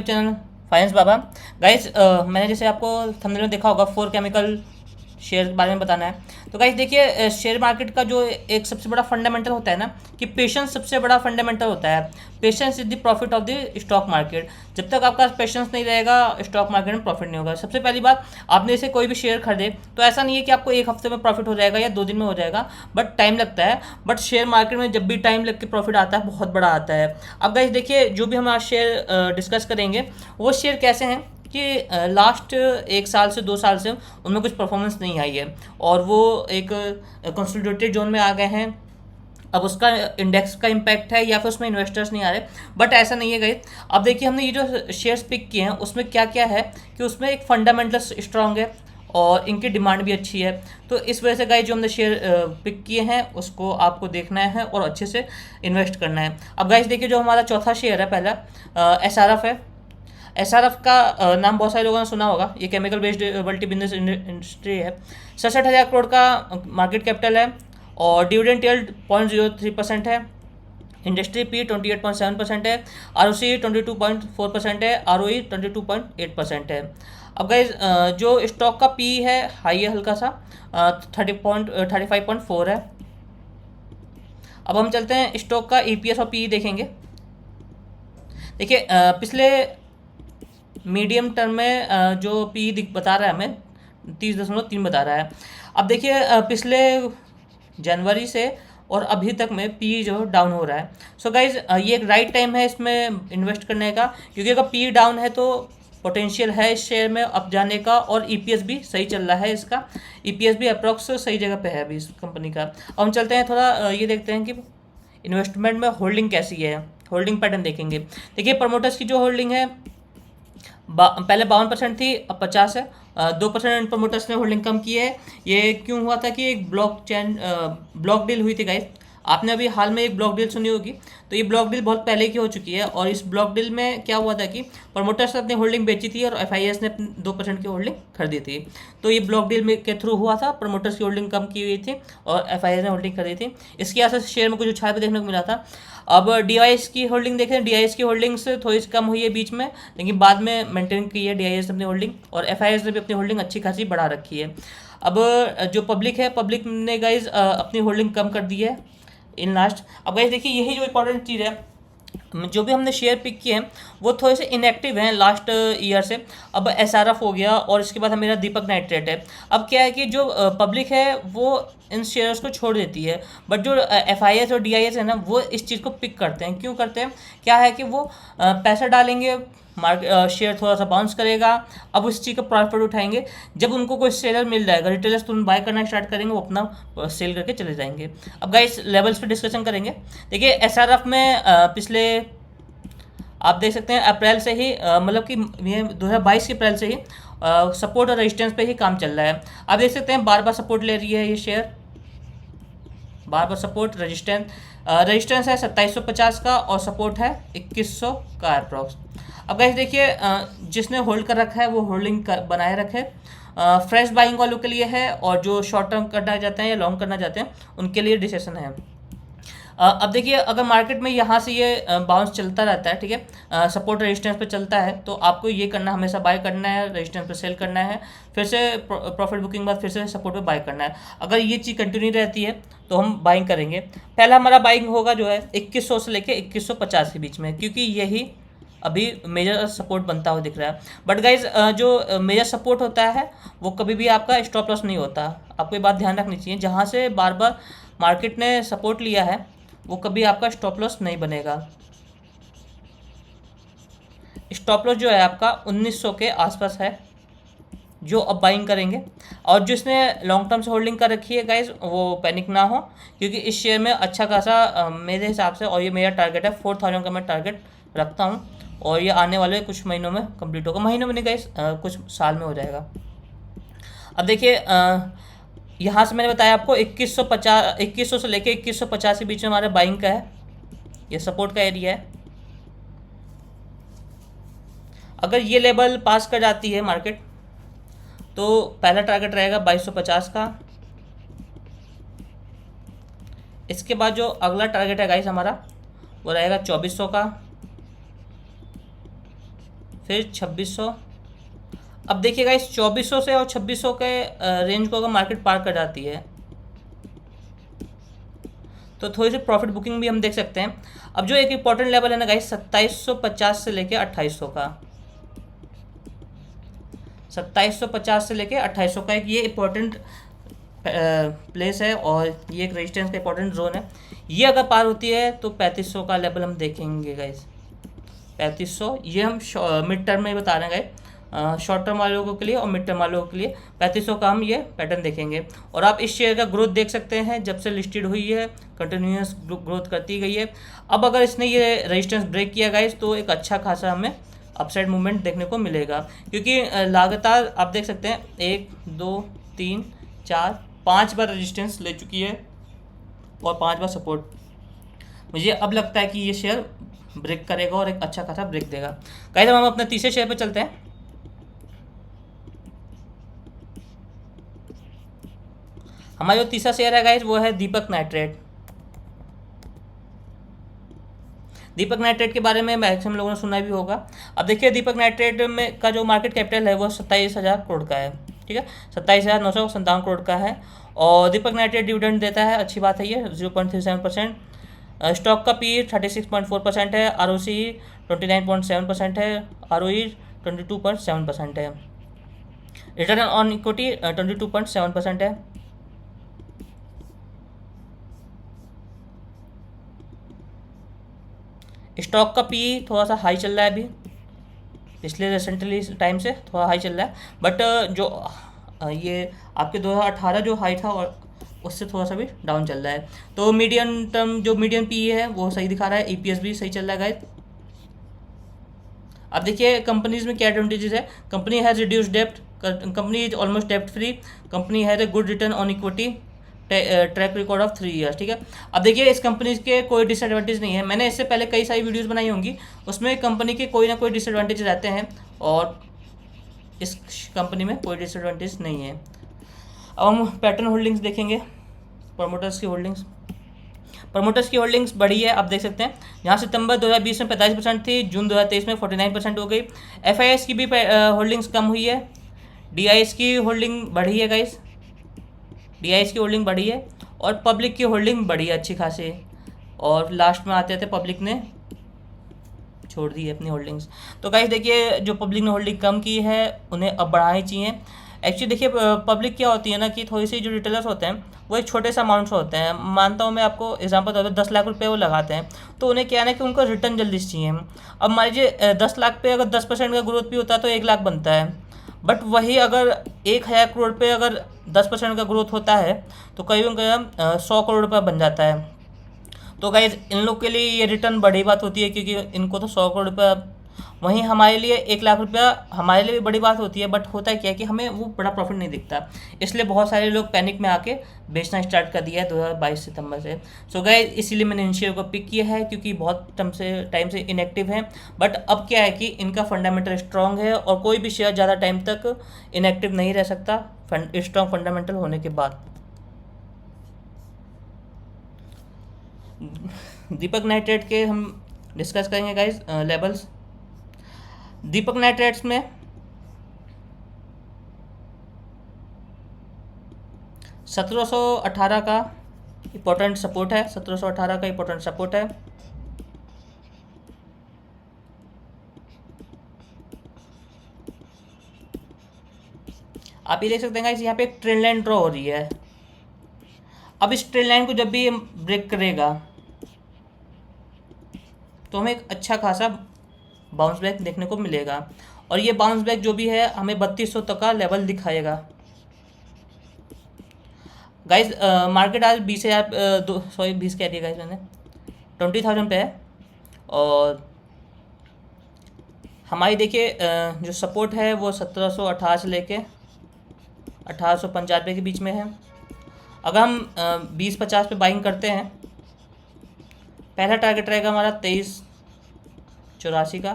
Channel finance बाबा। Guys, मैंने जैसे आपको थंबनेल में देखा होगा, फोर केमिकल शेयर के बारे में बताना है। तो गाइस देखिए, शेयर मार्केट का जो एक सबसे बड़ा फंडामेंटल होता है ना, कि पेशेंस सबसे बड़ा फंडामेंटल होता है। Patience is the profit of the stock market. जब तक आपका पेशेंस नहीं रहेगा, स्टॉक मार्केट में प्रॉफिट नहीं होगा। सबसे पहली बात, आपने इसे कोई भी शेयर खरीदे तो ऐसा नहीं है कि आपको एक हफ्ते में प्रॉफिट हो जाएगा या 2 दिन में हो जाएगा, बट टाइम लगता है। बट शेयर मार्केट में जब भी टाइम लग के प्रॉफिट आता है, बहुत बड़ा आता है। अब गाइस देखिए, जो भी हम आज शेयर डिस्कस करेंगे, वो शेयर कैसे हैं कि लास्ट 1 साल से 2 साल से उनमें कुछ परफॉर्मेंस नहीं आई है और वो एक कंसोलिडेटेड जोन में आ गए हैं। अब उसका इंडेक्स का इम्पैक्ट है या फिर उसमें इन्वेस्टर्स नहीं आ रहे, बट ऐसा नहीं है गाइस। अब देखिए, हमने ये जो शेयर्स पिक किए हैं उसमें क्या क्या है कि उसमें एक फंडामेंटल स्ट्रांग है और इनकी डिमांड भी अच्छी है। तो इस वजह से गाइस, जो हमने शेयर पिक किए हैं उसको आपको देखना है और अच्छे से इन्वेस्ट करना है। अब गाइस देखिए, जो हमारा चौथा शेयर है, पहला एसआरएफ है। एसआरएफ का नाम बहुत सारे लोगों ने सुना होगा। ये chemical based multi business industry है। 67,000 करोड़ का मार्केट कैपिटल है और डिविडेंड यील्ड 0.03% है। इंडस्ट्री पी 28.7% है। आर ओ सी 22.4% है। आर ओ ई 22.8% है। अब गाइज, जो स्टॉक का पी है हाई है हल्का सा, 35.4 है। अब हम चलते हैं स्टॉक का ईपीएस और पी देखेंगे। देखिए, पिछले मीडियम टर्म में जो पी बता रहा है हमें 30.3 बता रहा है। अब देखिए, पिछले जनवरी से और अभी तक में पी जो डाउन हो रहा है। सो गाइज, ये एक राइट टाइम है इसमें इन्वेस्ट करने का, क्योंकि अगर पी डाउन है तो पोटेंशियल है इस शेयर में अप जाने का और ईपीएस भी सही चल रहा है इसका। ईपीएस भी अप्रॉक्स सही जगह पे है अभी इस कंपनी का। अब हम चलते हैं थोड़ा ये देखते हैं कि इन्वेस्टमेंट में होल्डिंग कैसी है। होल्डिंग पैटर्न देखेंगे। देखिए, प्रमोटर्स की जो होल्डिंग है, पहले 52% थी, अब 50 है। 2% प्रमोटर्स ने होल्डिंग कम की है। ये क्यों हुआ था कि एक ब्लॉक डील हुई थी गाइस। आपने अभी हाल में एक ब्लॉक डील सुनी होगी। तो ये ब्लॉक डील बहुत पहले की हो चुकी है और इस ब्लॉक डील में क्या हुआ था कि प्रमोटर्स ने अपनी होल्डिंग बेची थी और एफआईएस ने अपनी 2% की होल्डिंग खरीदी थी। तो ये ब्लॉक डील में के थ्रू हुआ था। प्रमोटर्स की होल्डिंग कम की हुई थी और एफआईएस ने होल्डिंग खरीदी थी। इसकी वजह से शेयर में कुछ उछाल भी देखने को मिला था। अब डीआईएस की होल्डिंग देखें, डीआईएस की होल्डिंग से थोड़ी सी कम हुई है बीच में, लेकिन बाद में मेंटेन की है डीआईएस ने अपनी होल्डिंग, और एफआईएस ने भी अपनी होल्डिंग अच्छी खासी बढ़ा रखी है। अब जो पब्लिक है, पब्लिक ने गाइज अपनी होल्डिंग कम कर दी है इन लास्ट। अब गाइज देखिए, यही जो इंपॉर्टेंट चीज़ है, जो भी हमने शेयर पिक किए हैं वो थोड़े से इनएक्टिव हैं लास्ट ईयर से। अब एसआरएफ हो गया और इसके बाद मेरा दीपक नाइट्रेट है। अब क्या है कि जो पब्लिक है वो इन शेयर्स को छोड़ देती है, बट जो एफआईएस और डीआईएस है ना, वो इस चीज़ को पिक करते हैं। क्यों करते हैं? क्या है कि वो पैसा डालेंगे, शेयर थोड़ा सा बाउंस करेगा, अब उस चीज़ का प्रॉफिट उठाएंगे। जब उनको कोई सेलर मिल जाएगा, रिटेलर्स तुरंत बाय करना स्टार्ट करेंगे, वो अपना सेल करके चले जाएंगे। अब गाइस, लेवल्स पे डिस्कशन करेंगे। देखिए, एसआरएफ में पिछले आप देख सकते हैं अप्रैल से ही, मतलब कि ये 2022 के अप्रैल से ही सपोर्ट और रेजिस्टेंस पे ही काम चल रहा है। आप देख सकते हैं बार बार सपोर्ट ले रही है ये शेयर, बार बार सपोर्ट रेजिस्टेंस। रेजिस्टेंस है 2750 का और सपोर्ट है 2100 का अप्रॉक्स। अब गाइस देखिए, जिसने होल्ड कर रखा है वो होल्डिंग बनाए रखे। फ्रेश बाइंग वालों के लिए है और जो शॉर्ट टर्म करना चाहते हैं या लॉन्ग करना चाहते हैं उनके लिए डिसीजन है। अब देखिए, अगर मार्केट में यहाँ से ये बाउंस चलता रहता है, ठीक है, सपोर्ट रेजिस्टेंस पे चलता है, तो आपको ये करना, हमेशा बाय करना है, रेजिस्टेंस पे सेल करना है, फिर से प्रॉफिट बुकिंग बाद फिर से सपोर्ट पे बाय करना है। अगर ये चीज़ कंटिन्यू रहती है तो हम बाइंग करेंगे। पहला हमारा बाइंग होगा जो है 2100 से लेके 2150 के बीच में, क्योंकि यही अभी मेजर सपोर्ट बनता हुआ दिख रहा है। बट गाइज, जो मेजर सपोर्ट होता है वो कभी भी आपका स्टॉप लॉस नहीं होता। आपको ये बात ध्यान रखनी चाहिए, जहाँ से बार बार मार्केट ने सपोर्ट लिया है वो कभी आपका स्टॉप लॉस नहीं बनेगा। स्टॉप लॉस जो है आपका 1900 के आसपास है, जो अब बाइंग करेंगे। और जिसने लॉन्ग टर्म से होल्डिंग कर रखी है गाइज, वो पैनिक ना हो, क्योंकि इस शेयर में अच्छा खासा मेरे हिसाब से, और ये मेरा टारगेट है 4000 का मैं टारगेट रखता हूँ, और ये आने वाले कुछ महीनों में कंप्लीट होगा। महीनों में नहीं गाइज, कुछ साल में हो जाएगा। अब देखिए, यहाँ से मैंने बताया आपको 2150 से लेके 2150 के बीच में हमारे बाइंग का है, ये सपोर्ट का एरिया है। अगर ये लेवल पास कर जाती है मार्केट तो पहला टारगेट रहेगा 2250 का। इसके बाद जो अगला टारगेट है गाइस हमारा, वो रहेगा 2400 का। फिर 2600। अब देखिएगा इस 2400 से और 2600 के रेंज को अगर मार्केट पार कर जाती है तो थोड़ी सी प्रॉफिट बुकिंग भी हम देख सकते हैं। अब जो एक इंपॉर्टेंट लेवल है ना गाइस 2750 से लेके 2800 का, 2750 से लेके 2800 का एक ये इंपॉर्टेंट प्लेस है और ये एक रेजिस्टेंस का इंपॉर्टेंट जोन है। ये अगर पार होती है तो 3500 का लेवल हम देखेंगे गाइस। 3500 ये हम मिड टर्म में बता रहे हैं गाइस, शॉर्ट टर्म वालों के लिए और मिड टर्म वालों के लिए 3500 का हम ये पैटर्न देखेंगे। और आप इस शेयर का ग्रोथ देख सकते हैं, जब से लिस्टेड हुई है कंटिन्यूस ग्रोथ करती गई है। अब अगर इसने ये रेजिस्टेंस ब्रेक किया गाइस तो एक अच्छा खासा हमें अपसाइड मूवमेंट देखने को मिलेगा, क्योंकि लगातार आप देख सकते हैं 1 2 3 4 5 बार रेजिस्टेंस ले चुकी है और 5 बार सपोर्ट। मुझे अब लगता है कि ये शेयर ब्रेक करेगा और एक अच्छा खासा ब्रेक देगा। गाइस हम अपने तीसरे शेयर पे चलते हैं। हमारा जो तीसरा शेयर है गाइस वो है दीपक नाइट्रेट। दीपक नाइट्रेट के बारे में मैक्सिमम लोगों ने सुना भी होगा। अब देखिए दीपक नाइट्रेट में का जो मार्केट कैपिटल है वो 27,000 करोड़ का है, ठीक है, 27,957 करोड़ का है। और दीपक नाइट्रेट डिविडेंड देता है, अच्छी बात है ये 0.37%। स्टॉक का पी 36.4% है, आर ओ सी 29.7% है, आर ओ ई 22.7% है, रिटर्न ऑन इक्विटी 22.7% है। स्टॉक का पी थोड़ा सा हाई चल रहा है अभी, पिछले रिसेंटली टाइम से थोड़ा हाई चल रहा है, बट जो ये आपके 2018 जो हाई था और उससे थोड़ा सा भी डाउन चल रहा है। तो मीडियम टर्म जो मीडियम पी है वो सही दिखा रहा है, ईपीएस भी सही चल रहा है गाइस। अब देखिए कंपनीज में क्या एडवांटेजेस है। कंपनी हैज़ रिड्यूस डेप्ट, कंपनी इज ऑलमोस्ट डेप्ट free, company has a good return on equity, track record of 3 years, ठीक है। अब देखिए इस कंपनी के कोई डिसएडवांटेज नहीं है, मैंने इससे पहले कई सारी वीडियोस बनाई होंगी, उसमें कंपनी के कोई ना कोई डिसएडवांटेज रहते हैं और इस कंपनी में कोई डिसएडवांटेज नहीं है। अब हम पैटर्न होल्डिंग्स देखेंगे। प्रमोटर्स की होल्डिंग्स, प्रमोटर्स की होल्डिंग्स बढ़ी है, आप देख सकते हैं। जहाँ सितंबर 2020 में 45% थी, जून 2023 में 49% हो गई। एफआईएस की भी होल्डिंग्स कम हुई है। डीआईएस की होल्डिंग बढ़ी है गाइस, डीआईएस की होल्डिंग बढ़ी है और पब्लिक की होल्डिंग बढ़ी है अच्छी खासी। और लास्ट में आते थे पब्लिक ने छोड़ दी है अपनी होल्डिंग्स। तो गाइस देखिए जो पब्लिक ने होल्डिंग कम की है उन्हें अब बढ़ानी चाहिए। एक्चुअली देखिए पब्लिक क्या होती है ना कि थोड़ी सी जो रिटेलर्स होते हैं वो एक छोटे से अमाउंट से होते हैं। मानता हूँ मैं आपको एग्जांपल देता हूँ, 10 लाख रुपए वो लगाते हैं, तो उन्हें क्या है ना कि उनको रिटर्न जल्दी से चाहिए। अब मान लीजिए 10 लाख पे अगर 10% का ग्रोथ भी होता है तो 1 लाख बनता है, बट वही अगर 1,000 करोड़ पे अगर 10% का ग्रोथ होता है तो करीबन करीब 100 करोड़ रुपये बन जाता है। तो गाइज इन लोग के लिए ये रिटर्न बड़ी बात होती है, क्योंकि इनको तो 100 करोड़ रुपया, वहीं हमारे लिए 1 लाख रुपया हमारे लिए भी बड़ी बात होती है, बट होता है क्या कि हमें वो बड़ा प्रॉफिट नहीं दिखता। इसलिए बहुत सारे लोग पैनिक में आके बेचना स्टार्ट कर दिया है 2022 सितंबर से। सो गाइज इसीलिए मैंने इन शेयर को पिक किया है, क्योंकि बहुत टाइम से इनएक्टिव है। बट अब क्या है कि इनका फंडामेंटल स्ट्रॉन्ग है और कोई भी शेयर ज़्यादा टाइम तक इनएक्टिव नहीं रह सकता स्ट्रॉन्ग फंडामेंटल होने के बाद। दीपक नाइट्रेट के हम डिस्कस करेंगे गाइज लेवल्स। दीपक नाइट्रेट्स में 1718 का इम्पोर्टेंट सपोर्ट है, 1718 का इम्पोर्टेंट सपोर्ट है। आप ये देख सकते हैं गाइस यहाँ पे एक ट्रेंड लाइन ड्रॉ हो रही है। अब इस ट्रेंड लाइन को जब भी ब्रेक करेगा तो हमें एक अच्छा खासा बाउंस बैक देखने को मिलेगा, और ये बाउंस बैक जो भी है हमें 3200 तक का लेवल दिखाएगा। गाइस मार्केट आज 20 कह दिया गाइस मैंने, 20,000 पे है। और हमारी देखिए जो सपोर्ट है वो 1718 से लेके 1895 के बीच में है। अगर हम 20-50 पे बाइंग करते हैं, पहला टारगेट रहेगा हमारा 2384 का,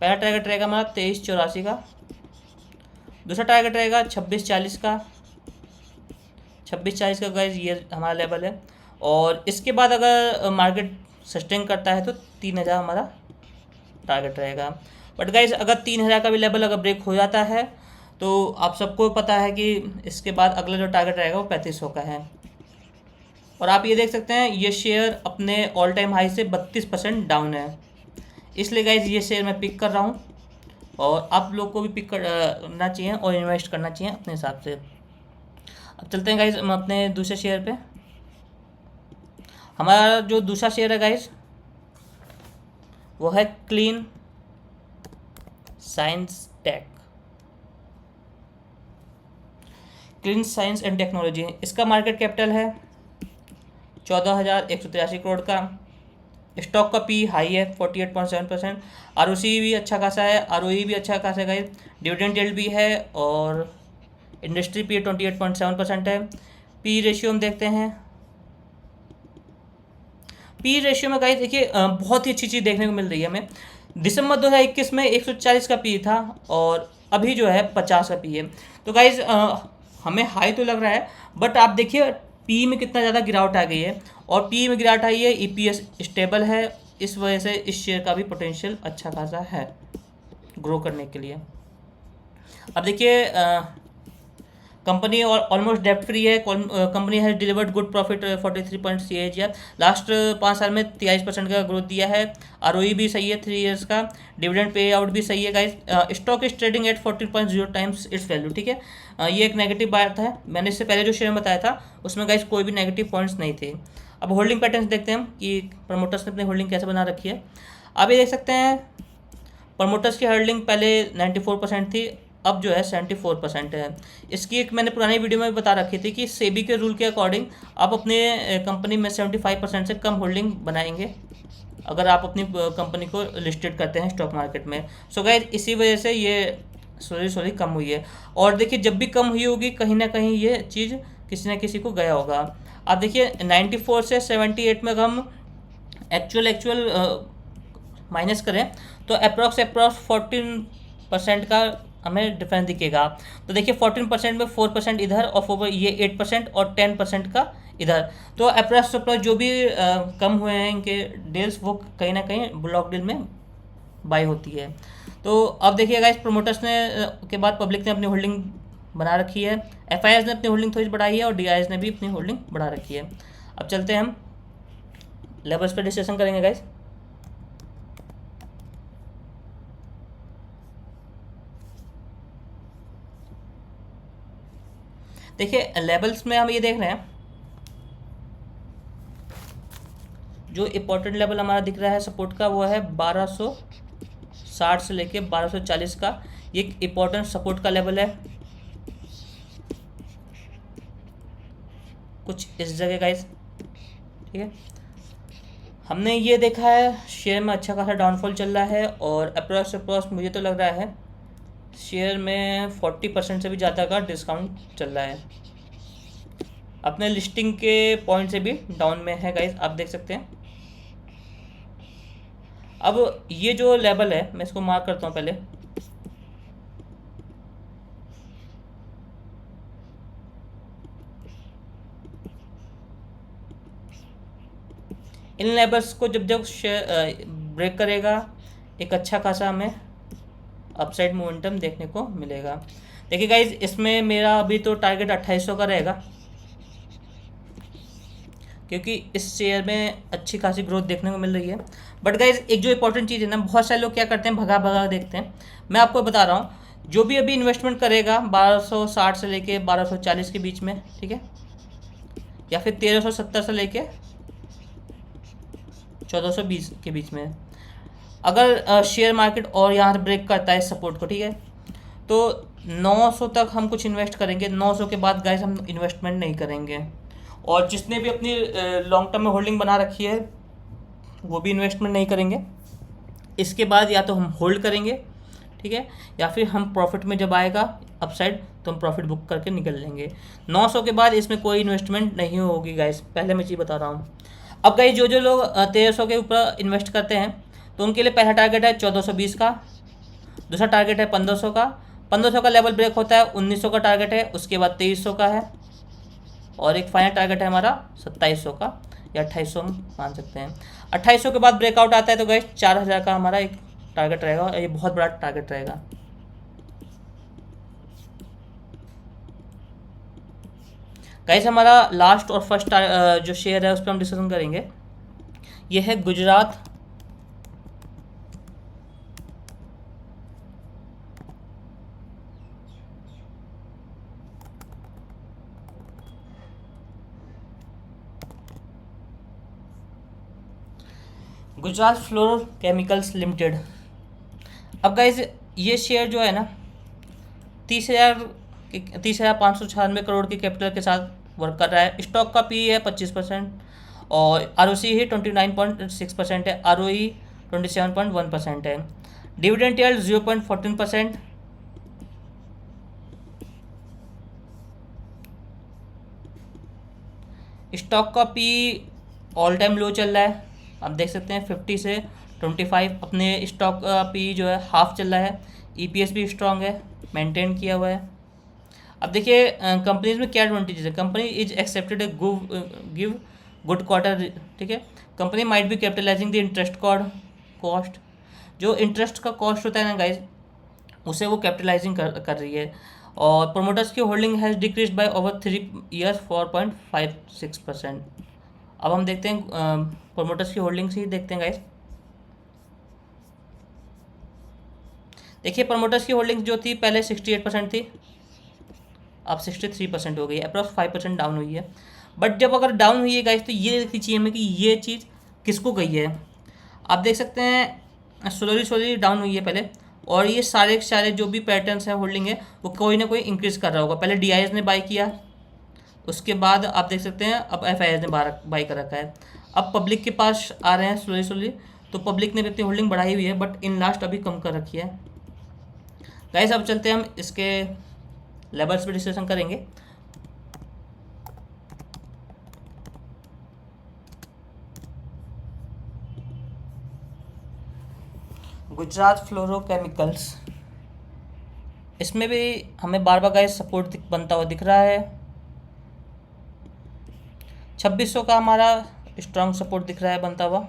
पहला टारगेट रहेगा हमारा 2384 का। दूसरा टारगेट रहेगा 2640 का, 2640 का गाइस ये हमारा लेवल है। और इसके बाद अगर मार्केट सस्टेन करता है तो 3000 हमारा टारगेट रहेगा। बट गाइज अगर 3000 का भी लेवल अगर ब्रेक हो जाता है तो आप सबको पता है कि इसके बाद अगला जो टारगेट रहेगा वो 3500 का है। और आप ये देख सकते हैं ये शेयर अपने ऑल टाइम हाई से 32% डाउन है, इसलिए गाइज ये शेयर मैं पिक कर रहा हूँ और आप लोग को भी पिक करना चाहिए और इन्वेस्ट करना चाहिए अपने हिसाब से। अब चलते हैं गाइज हम अपने दूसरे शेयर पे। हमारा जो दूसरा शेयर है गाइज वो है clean science tech, clean science and technology. इसका मार्केट कैपिटल है 14,183 करोड़ का। स्टॉक का पी हाई है 48.7%। आरओसी भी अच्छा खासा है, आरओई भी अच्छा खासा है गाइस। डिविडेंड यील्ड भी है और इंडस्ट्री पी 28.7% है। पी रेशियो हम देखते हैं, पी रेशियो में गाइस देखिए बहुत ही अच्छी चीज़ देखने को मिल रही है हमें। दिसंबर 2021 में 140 का पी था और अभी जो है 50 का पी है। तो गाइस हमें हाई तो लग रहा है, बट आप देखिए पी में कितना ज़्यादा गिरावट आ गई है और पी में गिरावट आई है, ईपीएस स्टेबल है, इस वजह से इस शेयर का भी पोटेंशियल अच्छा खासा है ग्रो करने के लिए। अब देखिए कंपनी ऑलमोस्ट डेप्ट फ्री है। Company has delivered good profit 43 CAGR। Last 5 साल में 23% का ग्रोथ दिया है। आरओई भी सही है 3 ईयर्स का। डिविडेंड पे आउट भी सही है guys. Stock is trading at 14.0 times it's value, ठीक है। ये एक नेगेटिव बात है, मैंने इससे पहले जो शेयर में बताया था उसमें गाइस कोई भी नेगेटिव पॉइंट्स नहीं थे। अब होल्डिंग पैटर्न्स देखते हैं हम कि प्रमोटर्स ने अपनी होल्डिंग कैसे बना रखी है। आप ये देख सकते हैं प्रमोटर्स की होल्डिंग पहले 94% थी, अब जो है 74% है। इसकी एक मैंने पुरानी वीडियो में भी बता रखी थी कि सेबी के रूल के अकॉर्डिंग आप अपने कंपनी में 75% से कम होल्डिंग बनाएंगे अगर आप अपनी कंपनी को लिस्टेड करते हैं स्टॉक मार्केट में। सो गाइस इसी वजह से ये सॉरी कम हुई है। और देखिए जब भी कम हुई होगी कहीं ना कहीं ये चीज़ किसी न किसी को गया होगा। आप देखिए 94 से 78 में अगर हम एक्चुअल माइनस करें तो अप्रॉक्स 14% का हमें डिफरेंस दिखेगा। तो देखिए 14% में 4% इधर और ये 8% और 10% का इधर, तो अप्रॉक्स जो भी कम हुए हैं इनके डील्स वो कहीं ना कहीं ब्लॉक डील में बाई होती है। तो अब देखिए गाइस प्रमोटर्स ने के बाद पब्लिक ने अपनी होल्डिंग बना रखी है, एफआईआईज ने अपनी होल्डिंग थोड़ी बढ़ाई है और डीआईएस ने भी अपनी होल्डिंग बढ़ा रखी है। अब चलते हैं हम लेवल्स पर डिस्कशन करेंगे गाइस। देखिए लेवल्स में हम ये देख रहे हैं जो इम्पोर्टेंट लेवल हमारा दिख रहा है सपोर्ट का वो है 1260 से लेके 1240 का, ये एक इम्पोर्टेंट सपोर्ट का लेवल है कुछ इस जगह गाइस, ठीक है। हमने ये देखा है शेयर में अच्छा खासा डाउनफॉल चल रहा है और अप्रॉक्स मुझे तो लग रहा है शेयर में 40% से भी ज़्यादा का डिस्काउंट चल रहा है, अपने लिस्टिंग के पॉइंट से भी डाउन में है गाइस, आप देख सकते हैं। अब ये जो लेवल है मैं इसको मार्क करता हूँ पहले। इन लेवल्स को जब जब ब्रेक करेगा एक अच्छा खासा हमें अपसाइड मोमेंटम देखने को मिलेगा। देखिए गाइज इसमें मेरा अभी तो टारगेट 2800 का रहेगा क्योंकि इस शेयर में अच्छी खासी ग्रोथ देखने को मिल रही है। बट गाइज एक जो इंपॉर्टेंट चीज़ है ना, बहुत सारे लोग क्या करते हैं भगा भगा देखते हैं। मैं आपको बता रहा हूँ जो भी अभी इन्वेस्टमेंट करेगा 1260 से लेके 1240 के बीच में, ठीक है, या फिर 1370 से लेके 1420 के बीच में, अगर शेयर मार्केट और यहाँ ब्रेक करता है सपोर्ट को, ठीक है, तो 900 तक हम कुछ इन्वेस्ट करेंगे। 900 के बाद गाइस हम इन्वेस्टमेंट नहीं करेंगे और जिसने भी अपनी लॉन्ग टर्म में होल्डिंग बना रखी है वो भी इन्वेस्टमेंट नहीं करेंगे। इसके बाद या तो हम होल्ड करेंगे, ठीक है, या फिर हम प्रॉफिट में जब आएगा अपसाइड तो हम प्रॉफिट बुक करके निकल लेंगे। 900 के बाद इसमें कोई इन्वेस्टमेंट नहीं होगी गाइस, पहले मैं चीज़ बता रहा हूँ। अब गाइस जो लोग 1300 के ऊपर इन्वेस्ट करते हैं तो उनके लिए पहला टारगेट है 1420 का, दूसरा टारगेट है 1500 का। 1500 का लेवल ब्रेक होता है 1900 का टारगेट है, उसके बाद 2300 का है और एक फाइनल टारगेट है हमारा 2700 का या 2800 हम मान सकते हैं। 2800 के बाद ब्रेकआउट आता है तो गाइस 4000 का हमारा एक टारगेट रहेगा और ये बहुत बड़ा टारगेट रहेगा। गाइस हमारा लास्ट और फर्स्ट जो शेयर है उस पर हम डिस्कशन करेंगे। ये है गुजरात गुजरात फ्लोरोकेमिकल्स लिमिटेड। अब गाइस ये शेयर जो है ना 30,596 करोड़ की कैपिटल के साथ वर्क कर रहा है। स्टॉक का पी है 25% और आर ही 29.6% है, आर 27.1% है। Dividend yield 0.14%। स्टॉक का पी ऑल टाइम लो चल रहा है, आप देख सकते हैं 50 से 25। अपने स्टॉक का पी जो है हाफ चल रहा है। ईपीएस भी स्ट्रांग है, मेंटेन किया हुआ है। अब देखिए कंपनीज में क्या एडवांटेज है। Company is accepted A give good quarter, ठीक है। Company might be capitalising the interest cost. जो इंटरेस्ट का कॉस्ट होता है ना गाइज, उसे वो कैपिटलाइजिंग कर रही है। और प्रोमोटर्स की holding has decrease by over 3 years 4.56%। अब हम देखते हैं प्रोमोटर्स की होल्डिंग्स ही देखते हैं गाइज। देखिए प्रोमोटर्स की होल्डिंग्स जो थी पहले 68% थी, अब 63% हो गई है, अप्रॉक्स 5% डाउन हुई है। बट जब अगर डाउन हुई है गाइस तो ये देखनी चाहिए हमें कि ये चीज़ किसको गई है। आप देख सकते हैं स्लोली डाउन हुई है पहले, और ये सारे के सारे जो भी पैटर्न्स हैं होल्डिंग है वो कोई ना कोई इंक्रीज़ कर रहा होगा। पहले डीआईएस ने बाई किया, उसके बाद आप देख सकते हैं अब एफआईएस ने बाई कर रखा है। अब पब्लिक के पास आ रहे हैं स्लोली, तो पब्लिक ने भी अपनी होल्डिंग बढ़ाई हुई है बट इन लास्ट अभी कम कर रखी है। गाइस अब चलते हैं हम इसके लेवल्स पे डिस्कशन करेंगे। गुजरात फ्लोरोकेमिकल्स, इसमें भी हमें बार बार गाइस सपोर्ट बनता हुआ दिख रहा है। 2600 का हमारा स्ट्रॉन्ग सपोर्ट दिख रहा है बनता हुआ।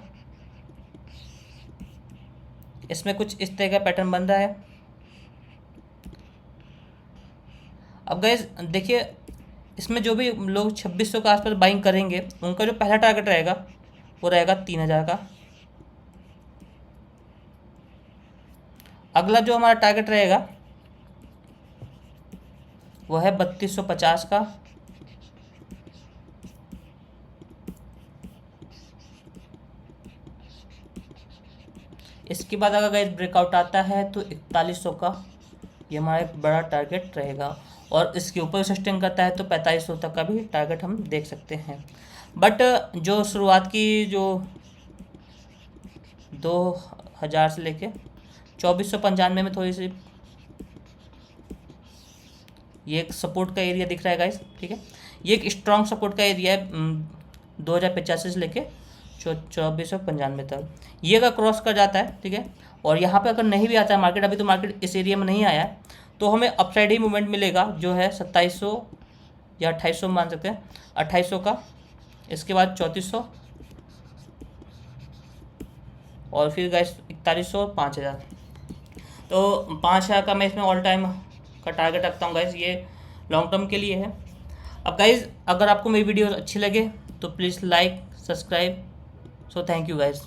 इसमें कुछ इस तरह का पैटर्न बन रहा है। अब गाइस देखिए इसमें जो भी लोग 2600 के आसपास बाइंग करेंगे उनका जो पहला टारगेट रहेगा वो रहेगा 3000 का। अगला जो हमारा टारगेट रहेगा वो है 3250 का। इसके बाद अगर गाइस ब्रेकआउट आता है तो 4100 का ये हमारा एक बड़ा टारगेट रहेगा, और इसके ऊपर सस्टेन करता है तो 4500 तक का भी टारगेट हम देख सकते हैं। बट जो शुरुआत की जो 2000 से लेके 2495 में थोड़ी सी ये एक सपोर्ट का एरिया दिख रहा है गाइस, ठीक है। ये एक स्ट्रॉन्ग सपोर्ट का एरिया है 2085 से लेके 2495 तक। ये अगर क्रॉस कर जाता है, ठीक है, और यहाँ पे अगर नहीं भी आता है मार्केट, अभी तो मार्केट इस एरिया में नहीं आया है, तो हमें अपसाइड ही मूवमेंट मिलेगा जो है 2700 या 2800 मान सकते हैं, 2800 का। इसके बाद 3400 और फिर गाइस 4100 और 5000। तो 5000 का मैं इसमें ऑल टाइम का टारगेट रखता हूँ गाइस, ये लॉन्ग टर्म के लिए है। अब गाइस अगर आपको मेरी वीडियो अच्छी लगे तो please like subscribe. So thank you guys.